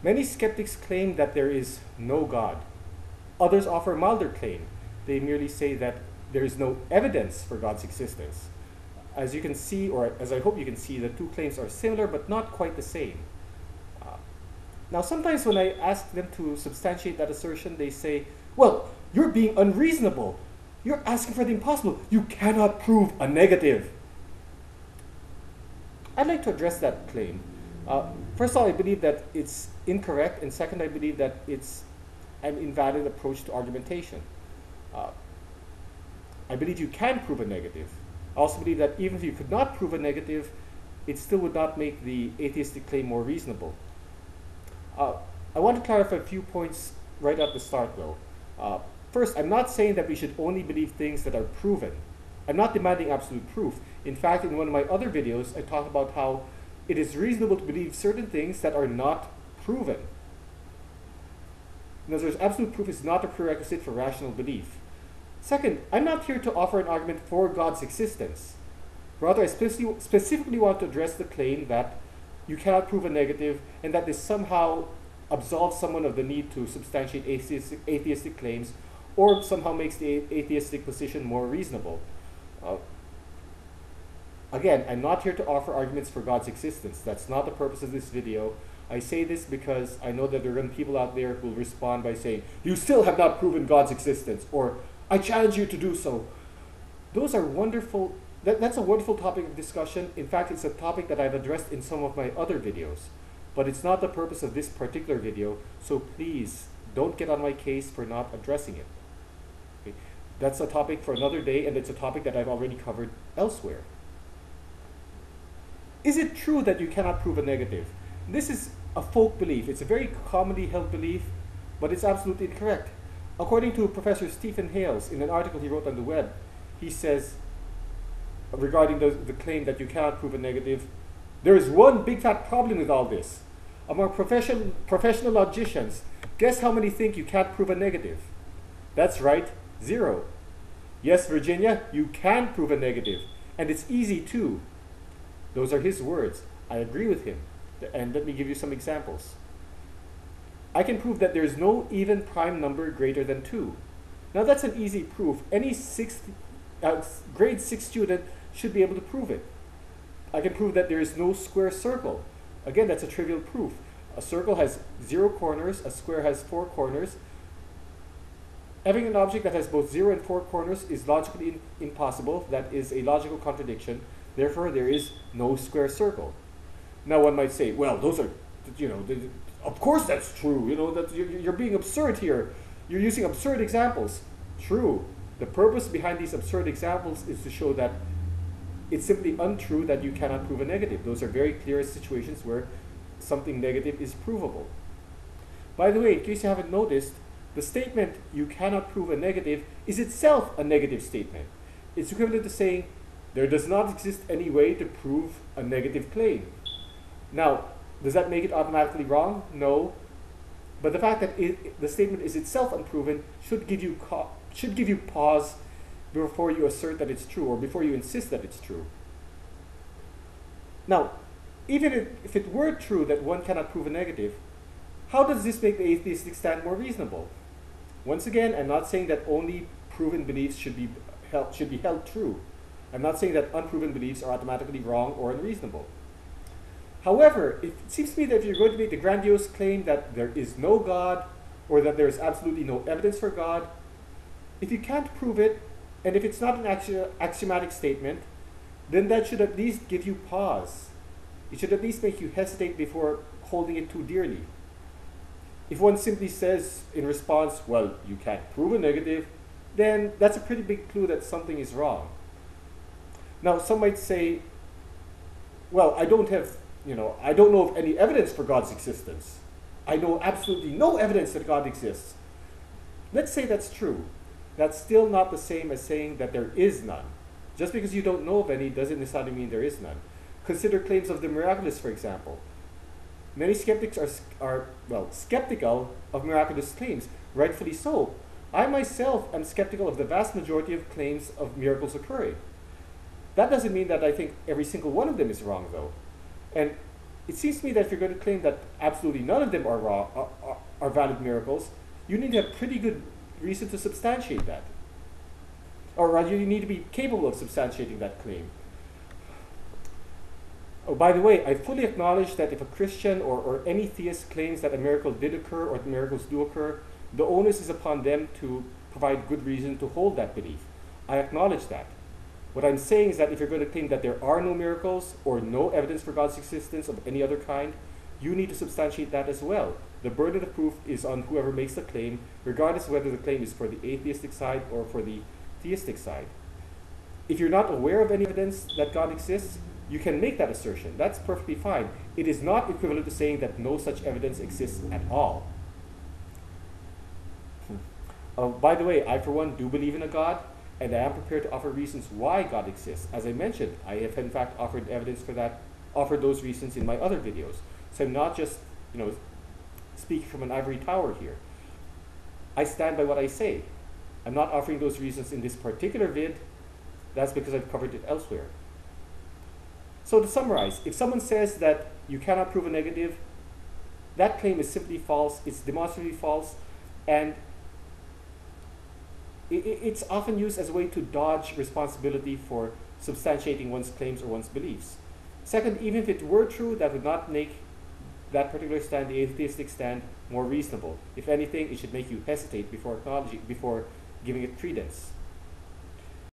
Many skeptics claim that there is no God. Others offer a milder claim. They merely say that there is no evidence for God's existence. As you can see, or as I hope you can see, the two claims are similar but not quite the same. Now, sometimes when I ask them to substantiate that assertion, they say, well, you're being unreasonable. You're asking for the impossible. You cannot prove a negative. I'd like to address that claim. First of all, I believe that it's incorrect, and second, I believe that it's an invalid approach to argumentation. I believe you can prove a negative. I also believe that even if you could not prove a negative, it still would not make the atheistic claim more reasonable. I want to clarify a few points right at the start, though. First, I'm not saying that we should only believe things that are proven. I'm not demanding absolute proof. In fact, in one of my other videos, I talk about how it is reasonable to believe certain things that are not proven. In other words, absolute proof is not a prerequisite for rational belief. Second, I'm not here to offer an argument for God's existence. Rather, I specifically want to address the claim that you cannot prove a negative and that this somehow absolves someone of the need to substantiate atheistic claims or somehow makes the atheistic position more reasonable. Again, I'm not here to offer arguments for God's existence. That's not the purpose of this video. I say this because I know that there are people out there who will respond by saying, you still have not proven God's existence, or I challenge you to do so. Those are wonderful. That's a wonderful topic of discussion. In fact, it's a topic that I've addressed in some of my other videos. But it's not the purpose of this particular video, so please don't get on my case for not addressing it. Okay? That's a topic for another day, and it's a topic that I've already covered elsewhere. Is it true that you cannot prove a negative? This is a folk belief. It's a very commonly held belief, but it's absolutely incorrect. According to Professor Stephen Hales, in an article he wrote on the web, he says, regarding the claim that you cannot prove a negative, there is one big fat problem with all this. Among professional logicians, guess how many think you can't prove a negative? That's right, 0. Yes, Virginia, you can prove a negative, and it's easy too. Those are his words. I agree with him. And let me give you some examples. I can prove that there is no even prime number greater than 2. Now that's an easy proof. Any grade 6 student should be able to prove it. I can prove that there is no square circle. Again, that's a trivial proof. A circle has 0 corners, a square has 4 corners. Having an object that has both 0 and 4 corners is logically impossible. That is a logical contradiction. Therefore, there is no square circle. Now one might say, well, those are, of course that's true. That you're being absurd here. You're using absurd examples. True. The purpose behind these absurd examples is to show that it's simply untrue that you cannot prove a negative. Those are very clear situations where something negative is provable. By the way, in case you haven't noticed, the statement, you cannot prove a negative, is itself a negative statement. It's equivalent to saying, there does not exist any way to prove a negative claim. Now, does that make it automatically wrong? No. But the fact that the statement is itself unproven should give you pause before you assert that it's true, or before you insist that it's true. Now, even if it were true that one cannot prove a negative, how does this make the atheistic stand more reasonable? Once again, I'm not saying that only proven beliefs should be held true. I'm not saying that unproven beliefs are automatically wrong or unreasonable. However, it seems to me that if you're going to make the grandiose claim that there is no God, or that there is absolutely no evidence for God, if you can't prove it, and if it's not an axiomatic statement, then that should at least give you pause. It should at least make you hesitate before holding it too dearly. If one simply says in response, well, you can't prove a negative, then that's a pretty big clue that something is wrong. Now, some might say, well, I don't know of any evidence for God's existence. I know absolutely no evidence that God exists. Let's say that's true. That's still not the same as saying that there is none. Just because you don't know of any doesn't necessarily mean there is none. Consider claims of the miraculous, for example. Many skeptics are skeptical of miraculous claims, rightfully so. I myself am skeptical of the vast majority of claims of miracles occurring. That doesn't mean that I think every single one of them is wrong, though. And It seems to me that if you're going to claim that absolutely none of them are are valid miracles, you need to have pretty good reason to substantiate that. Or rather, you need to be capable of substantiating that claim. Oh, by the way, I fully acknowledge that if a Christian or any theist claims that a miracle did occur or that miracles do occur, the onus is upon them to provide good reason to hold that belief. I acknowledge that. What I'm saying is that if you're going to claim that there are no miracles or no evidence for God's existence of any other kind, you need to substantiate that as well. The burden of proof is on whoever makes the claim, regardless of whether the claim is for the atheistic side or for the theistic side. If you're not aware of any evidence that God exists, you can make that assertion. That's perfectly fine. It is not equivalent to saying that no such evidence exists at all. By the way, I for one do believe in a God, and I am prepared to offer reasons why God exists. As I mentioned, I have in fact offered evidence for that, offered those reasons in my other videos. So I'm not just, speaking from an ivory tower here. I stand by what I say. I'm not offering those reasons in this particular vid. That's because I've covered it elsewhere. So to summarize, if someone says that you cannot prove a negative, that claim is simply false, it's demonstrably false, and it's often used as a way to dodge responsibility for substantiating one's claims or one's beliefs. Second, even if it were true, that would not make that particular stand, the atheistic stand, more reasonable. If anything, it should make you hesitate before giving it credence.